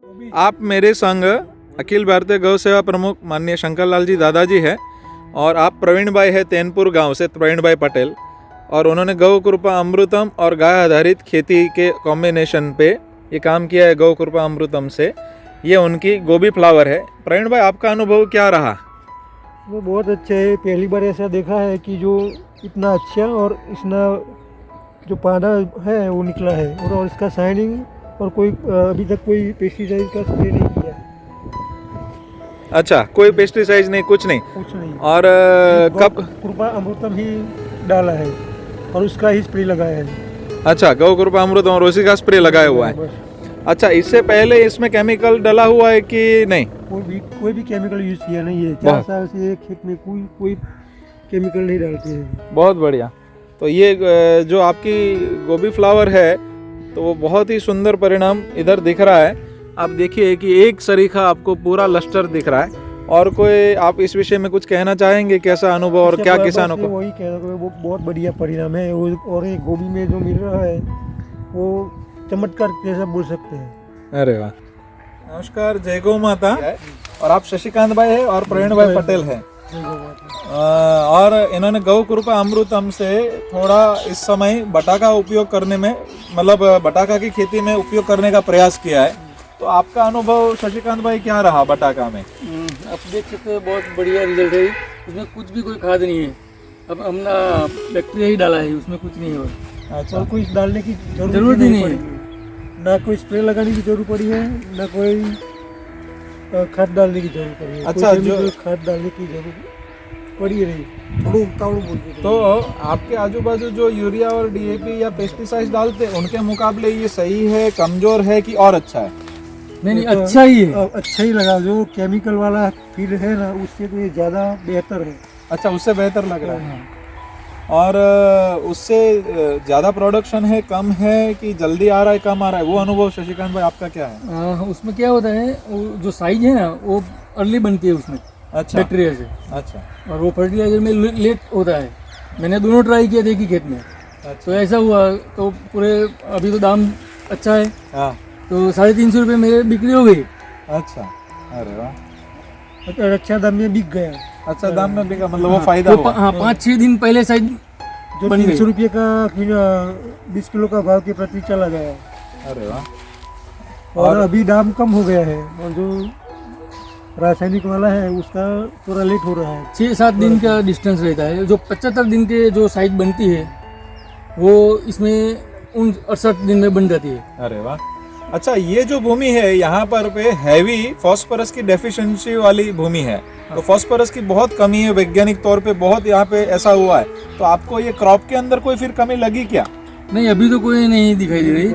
आप मेरे संग अखिल भारतीय गौ सेवा प्रमुख माननीय शंकरलाल जी दादाजी है और आप प्रवीण भाई है तैनपुर गांव से, प्रवीण भाई पटेल, और उन्होंने गौ कृपा अमृतम और गाय आधारित खेती के कॉम्बिनेशन पे ये काम किया है गौ कृपा अमृतम से। ये उनकी गोभी फ्लावर है। प्रवीण भाई, आपका अनुभव क्या रहा? वो बहुत अच्छा है। पहली बार ऐसा देखा है कि जो इतना अच्छा और इसना जो पौधा है वो निकला है, और इसका शाइनिंग, और कोई अभी तक कोई पेस्टिसाइड का स्प्रे नहीं किया है। अच्छा, कोई पेस्टिसाइड नहीं, कुछ नहीं। और कब कृपा अमृतम ही डाला है और उसका ही स्प्रे लगाया है। अच्छा, गौ कृपा अमृतम और उसी का स्प्रे लगाया हुआ है। बस। अच्छा, इससे पहले इसमें केमिकल डला हुआ है कि नहीं? कोई भी केमिकल यूज किया नहीं है। 4 साल से एक खेत में कोई केमिकल नहीं डालते हैं। बहुत बढ़िया। तो ये जो आपकी गोभी फ्लावर है तो वो बहुत ही सुंदर परिणाम इधर दिख रहा है। आप देखिए कि एक सरीखा आपको पूरा लस्टर दिख रहा है। और कोई आप इस विषय में कुछ कहना चाहेंगे, कैसा अनुभव और क्या किसानों को? वही कहना, वो बहुत बढ़िया परिणाम है। और ये गोभी में जो मिल रहा है वो चमत्कार जैसा बोल सकते हैं। अरे वाह। नमस्कार, जय गौ माता। और आप शशिकांत भाई है और प्रवीण भाई पटेल है। और इन्होंने गौ कृपा अमृतम से थोड़ा इस समय बटाका उपयोग करने में, मतलब बटाका की खेती में उपयोग करने का प्रयास किया है। तो आपका अनुभव शशिकांत भाई क्या रहा बटाका में? आप देख सकते हो, बहुत बढ़िया रिजल्ट है। उसमें कुछ भी कोई खाद नहीं है। अब हमने बैक्टीरिया ही डाला है, उसमें कुछ नहीं है। अच्छा, और कुछ डालने की जरूरत ही नहीं है। ना कोई स्प्रे लगाने की जरूरत पड़ी है, ना कोई खाद डालने की जरूरत पड़ी है। अच्छा, जो खाद डालने की जरूरत पड़ी नहीं, थोड़ा उतावड़ बोलते हैं। तो आपके आजू बाजू जो यूरिया और डीएपी या पेस्टिसाइड डालते हैं उनके मुकाबले ये सही है, कमजोर है कि और अच्छा है? नहीं, अच्छा ही है। अच्छा ही लगा। जो केमिकल वाला फीड है ना, उससे तो ये ज़्यादा बेहतर है। अच्छा, उससे बेहतर लग रहा है। और उससे ज़्यादा प्रोडक्शन है, कम है कि जल्दी आ रहा है, कम आ रहा है, वो अनुभव शशिकांत भाई आपका क्या है? उसमें क्या होता है, वो जो साइज है ना वो अर्ली बनती है उसमें। अच्छा, बैक्टीरिया से। अच्छा। और वो फर्टिलाइजर में लेट होता है। मैंने दोनों ट्राई किया थे एक ही खेत में। तो ऐसा हुआ, तो पूरे अभी तो दाम अच्छा है। हाँ। तो 350 रुपये मेरे बिक्री हो गई। अच्छा, अरे वाह। अच्छा दाम में बिक गया। अच्छा दाम में बिका, मतलब वो फायदा हुआ। हाँ, 5-6 दिन पहले शायद जो 300 रुपये का 20 किलो का भाव के प्रति चला गया। अरे वाह। और अभी दाम कम हो गया है, और जो रासायनिक वाला है उसका थोड़ा लेट हो रहा है। 6-7 दिन का डिस्टेंस रहता है। जो 75 दिन के जो साइज बनती है वो इसमें 68 दिन में बन जाती है। अरे वाह। अच्छा, ये जो भूमि है यहाँ पर पे हैवी फॉस्फोरस की डेफिशिएंसी वाली भूमि है। तो फॉस्फोरस की बहुत कमी है, वैज्ञानिक तौर पे बहुत यहाँ पे ऐसा हुआ है। तो आपको ये क्रॉप के अंदर कोई फिर कमी लगी क्या? नहीं, अभी तो कोई नहीं दिखाई दे रही।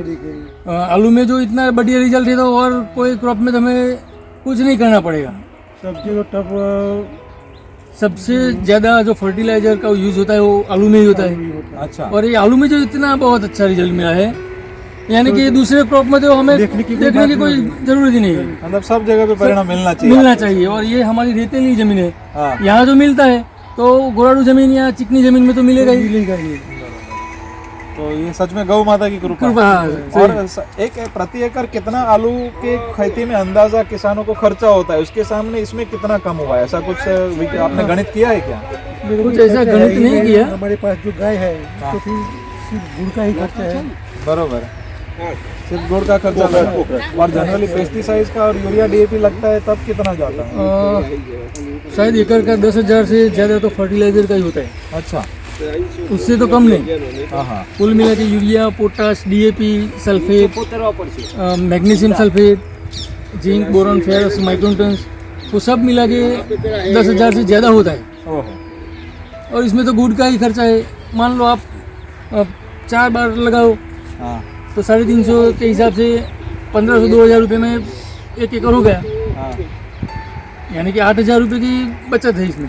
आलू में जो इतना बढ़िया रिजल्ट है, तो और कोई क्रॉप में तो हमें कुछ नहीं करना पड़ेगा। सबसे टफ, सबसे ज्यादा जो फर्टिलाइजर का यूज होता है वो आलू में ही होता है। अच्छा। और ये आलू में जो इतना बहुत अच्छा रिजल्ट मिला है, यानी कि दूसरे क्रॉप में तो हमें देखने की कोई जरूरत ही नहीं है। मतलब सब जगह पे परिणाम मिलना चाहिए। और ये हमारी रेतीली जमीन है। हाँ। यहाँ जो मिलता है तो गोराडू जमीन या चिकनी जमीन में तो मिलेगा ही। तो ये सच में गौ माता की कृपा। और एक प्रति एकड़ कितना आलू के खेती में अंदाजा किसानों को खर्चा होता है, उसके सामने इसमें कितना कम हुआ है? ऐसा कुछ आपने गणित किया है क्या? कुछ ऐसा गणित नहीं किया। हमारे पास जो गाय है तो फिर सिर्फ गुड़ का ही खर्चा है। बरोबर, सिर्फ गुड़ का खर्चा है। और जनरली पेस्टिसाइड का और यूरिया डीएपी लगता है तब कितना जाता है? शायद एकड़ का 10,000 से ज्यादा तो फर्टिलाइजर का ही होता है। अच्छा, उससे तो कम नहीं। हाँ। कुल मिला के urea, potash, DAP, sulphate, magnesium sulphate, zinc, boron, ferrous, micronutrients, वो सब मिला के 10,000 से ज़्यादा होता है। और इसमें तो गुड़ का ही खर्चा है। मान लो आप 4 बार लगाओ, हाँ। तो 350 के हिसाब से 1500-2000 रुपये में 1 एकड़ हो गया। हाँ। यानी कि 8,000 रुपये की बचत है इसमें।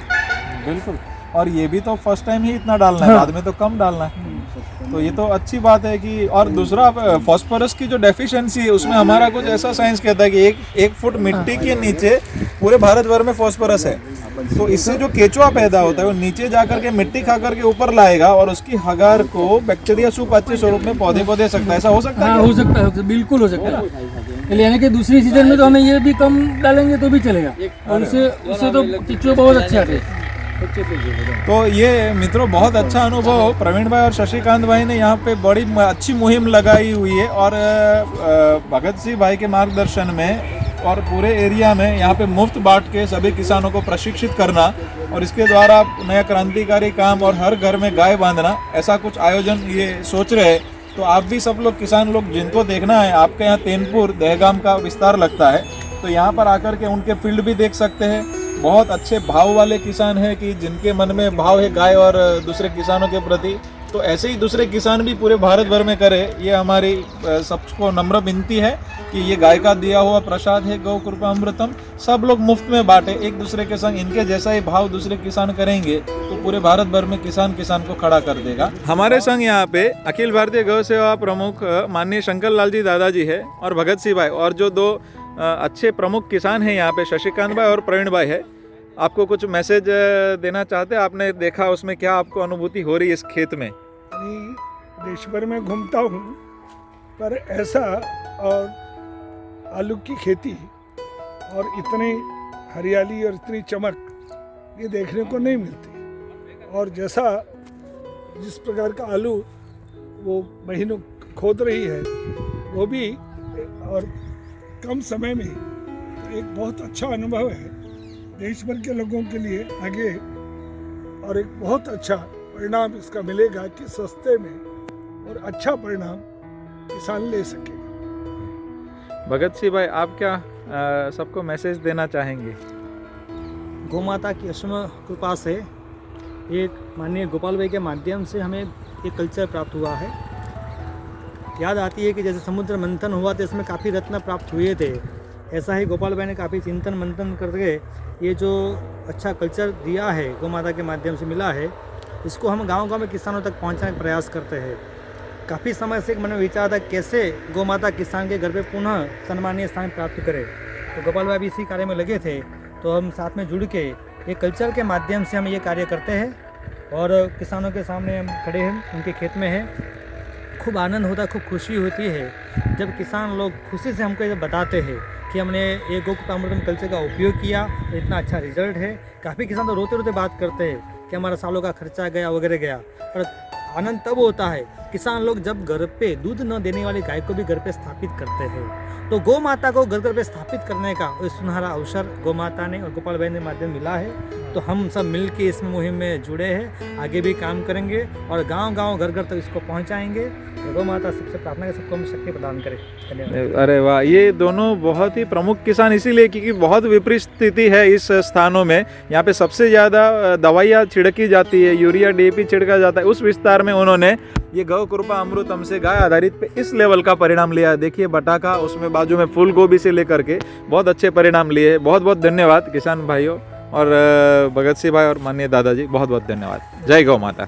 बिल्कुल। और ये भी तो फर्स्ट टाइम ही इतना डालना है, बाद में तो कम डालना है। तो ये तो अच्छी बात है कि। और दूसरा, फॉस्फोरस की जो डेफिशिएंसी है उसमें हमारा कुछ ऐसा साइंस कहता है कि एक फुट मिट्टी के नीचे पूरे भारत भर में फॉस्फोरस है। तो इससे जो केचुआ पैदा होता है वो नीचे जाकर के मिट्टी खा करके ऊपर लाएगा और उसकी हगार को बैक्टीरिया सुपाच्य स्वरूप में पौधे को दे सकता है। ऐसा हो सकता है? हाँ, हो सकता है, बिल्कुल हो सकता है। यानी कि दूसरी सीजन में तो हमें ये भी कम डालेंगे तो भी चलेगा, और उससे तो केचुए बहुत अच्छे आते हैं। तो ये मित्रों बहुत अच्छा अनुभव प्रवीण भाई और शशिकांत भाई ने यहाँ पे बड़ी अच्छी मुहिम लगाई हुई है, और भगत सिंह भाई के मार्गदर्शन में और पूरे एरिया में यहाँ पे मुफ्त बांट के सभी किसानों को प्रशिक्षित करना, और इसके द्वारा नया क्रांतिकारी काम और हर घर में गाय बांधना, ऐसा कुछ आयोजन ये सोच रहे हैं। तो आप भी सब लोग किसान लोग जिनको देखना है, आपके यहाँ तेनपुर दहगाम का विस्तार लगता है, तो यहाँ पर आकर के उनके फील्ड भी देख सकते हैं। बहुत अच्छे भाव वाले किसान हैं कि जिनके मन में भाव है गाय और दूसरे किसानों के प्रति, तो ऐसे ही दूसरे किसान भी पूरे भारत भर में करे, ये हमारी सबको नम्र विनती है कि ये गाय का दिया हुआ प्रसाद है गौ कृपा अमृतम, सब लोग मुफ्त में बांटे एक दूसरे के संग। इनके जैसा ही भाव दूसरे किसान करेंगे तो पूरे भारत भर में किसान को खड़ा कर देगा। हमारे संग यहाँ पे अखिल भारतीय गौ सेवा प्रमुख माननीय शंकर लाल जी दादाजी है, और भगत सिंह भाई, और जो दो अच्छे प्रमुख किसान हैं यहाँ पे शशिकांत भाई और प्रवीण भाई है। आपको कुछ मैसेज देना चाहते हैं? आपने देखा उसमें क्या आपको अनुभूति हो रही है इस खेत में? देश भर में घूमता हूँ, पर ऐसा और आलू की खेती और इतनी हरियाली और इतनी चमक ये देखने को नहीं मिलती। और जैसा जिस प्रकार का आलू वो महीनों खोद रही है, वो भी और कम समय में, तो एक बहुत अच्छा अनुभव है देश भर के लोगों के लिए आगे, और एक बहुत अच्छा परिणाम इसका मिलेगा कि सस्ते में और अच्छा परिणाम किसान ले सके। भगत सिंह भाई, आप क्या सबको मैसेज देना चाहेंगे? गौ माता की असीम कृपा से एक माननीय गोपाल भाई के माध्यम से हमें ये कल्चर प्राप्त हुआ है। याद आती है कि जैसे समुद्र मंथन हुआ तो इसमें काफ़ी रत्न प्राप्त हुए थे, ऐसा ही गोपाल भाई ने काफ़ी चिंतन मंथन करके ये जो अच्छा कल्चर दिया है गौ माता के माध्यम से मिला है, इसको हम गांव-गांव में किसानों तक पहुंचाने का प्रयास करते हैं। काफ़ी समय से एक मन में विचार था कैसे गौ माता किसान के घर पे पुनः सम्मानीय स्थान प्राप्त करे, तो गोपाल भाई भी इसी कार्य में लगे थे। तो हम साथ में जुड़ के एक कल्चर के माध्यम से हम ये कार्य करते हैं, और किसानों के सामने हम खड़े हैं, उनके खेत में हैं। खूब आनंद होता है, खूब खुशी होती है जब किसान लोग खुशी से हमको ये बताते हैं कि हमने ये गौ कृपा अमृतम कल्चर का उपयोग किया, इतना अच्छा रिजल्ट है। काफ़ी किसान तो रोते रोते बात करते हैं कि हमारा सालों का खर्चा गया वगैरह गया, पर आनंद तब होता है किसान लोग जब घर पे दूध न देने वाली गाय को भी घर पे स्थापित करते हैं। तो गौ माता को घर घर पे स्थापित करने का सुनहरा अवसर गौ माता ने और गोपाल भाई ने माध्यम मिला है। तो हम सब मिल के इस मुहिम में जुड़े हैं, आगे भी काम करेंगे और गांव-गांव घर-घर तक इसको पहुंचाएंगे। तो गौ माता सबसे प्रार्थना है सबको हम शक्ति प्रदान करे। धन्यवाद। अरे वाह, ये दोनों बहुत ही प्रमुख किसान इसीलिए क्योंकि बहुत विपरीत स्थिति है इस स्थानों में। यहाँ पे सबसे ज़्यादा दवाइयाँ छिड़की जाती है, यूरिया डीएपी छिड़का जाता है। उस विस्तार में उन्होंने ये गौ कृपा अमृतम से गाय आधारित पे इस लेवल का परिणाम लिया है। देखिए बटाका, उसमें बाजू में फूल गोभी से लेकर के बहुत अच्छे परिणाम लिए। बहुत बहुत धन्यवाद किसान भाइयों और भगत सिंह भाई और माननीय दादाजी, बहुत बहुत धन्यवाद। जय गौ माता।